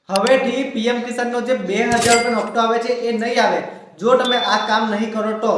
હવેથી પીએમ કિસાનનો જે 2000 રૂપિયાનો હપ્તો આવે છે એ નહીં આવે જો તમે આ કામ નહીં કરો તો।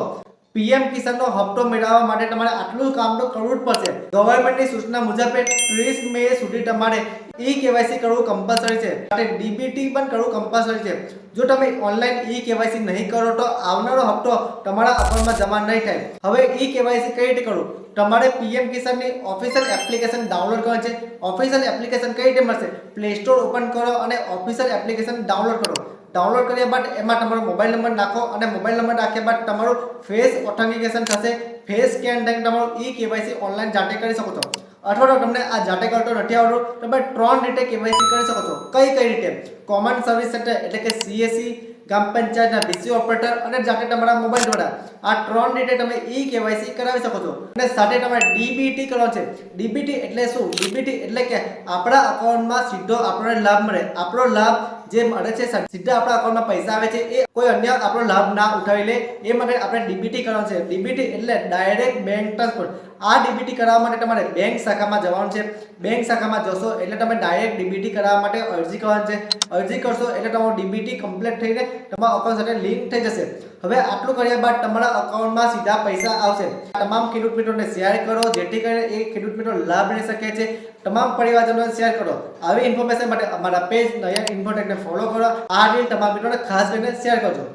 પીએમ કિસાનનો હપ્તો મેળવવા માટે તમારે આટલું કામ તો કરવું જ પડશે। ગવર્મેન્ટની સૂચના મુજબ 30 મે સુધી તમારે ઈ કેવાયસી કરવું કમ્પલસરી છે, ડીબીટી પણ કરવું કમ્પલસરી છે। જો તમે ઓનલાઈન ઈ કેવાયસી નહીં કરો તો આવનારો હપ્તો તમારા અકાઉન્ટમાં જમા નહીં થાય। હવે ઈ કેવાયસી કઈ રીતે કરવું? તમારે પીએમ કિસાનની ઓફિશિયલ એપ્લિકેશન ડાઉનલોડ કરવાની છે। ઓફિશિયલ એપ્લિકેશન કઈ રીતે મળશે? પ્લે સ્ટોર ઓપન કરો અને ઓફિશિયલ એપ્લિકેશન ડાઉનલોડ કરો। ડાઉનલોડ કર્યા બાદ એમાં તમારો મોબાઈલ નંબર નાખો અને મોબાઈલ નંબર નાખ્યા બાદ તમારું ફેસ ઓથેન્ટિકેશન થશે। ફેસ સ્કેન થઈને તમારું ઈ કેવાયસી ઓનલાઈન જાતે કરી શકો છો। અથવા તો તમને આ જાતે કરતો નથી આવડતું, તમે 3 રીતે કેવાયસી કરી શકો છો। કઈ રીતે? કોમન સર્વિસ સેન્ટર એટલે કે સીએસસી, ગ્રામ પંચાયતના ડીસી ઓપરેટર અને જાતે તમારા મોબાઈલ દ્વારા આ 3 રીતે તમે ઈ કેવાયસી કરાવી શકો છો। અને સાથે તમારે ડીબીટી કરવાનો છે। ડીબીટી એટલે શું? ડીબીટી એટલે કે આપણા અકાઉન્ટમાં સીધો આપણને લાભ મળે। આપણો લાભ જે મળે છે સીધા આપણા અકાઉન્ટમાં પૈસા આવે છે, એ કોઈ અન્ય આપણો લાભ ના ઉઠાવી લે એ માટે આપણે ડીબીટી કરવાનું છે। ડીબીટી એટલે ડાયરેક્ટ બેંક ટ્રાન્સફર। આ ડીબીટી કરાવવા માટે તમારે બેંક શાખામાં જવાનું છે। બેંક શાખામાં જશો એટલે તમે ડાયરેક્ટ ડીબીટી કરાવવા માટે અરજી કરવાની છે। અરજી કરશો એટલે તમારું ડીબીટી કમ્પ્લીટ થઈને તમારા અકાઉન્ટ સાથે લિંક થઈ જશે। હવે આટલું કર્યા બાદ તમારા અકાઉન્ટમાં સીધા પૈસા આવશે। તમામ ખેડૂત મિત્રોને શેર કરો જેથી કરીને એ ખેડૂત મિત્રો લાભ લઈ શકે છે। તમામ પરિવારજનોને શેર કરો। આવી ઇન્ફોર્મેશન માટે અમારા પેજ નયા ઇન્ફોટેકને ફોલો કરો। આ રીલ તમામ મિત્રોને ખાસ કરીને શેર કરજો।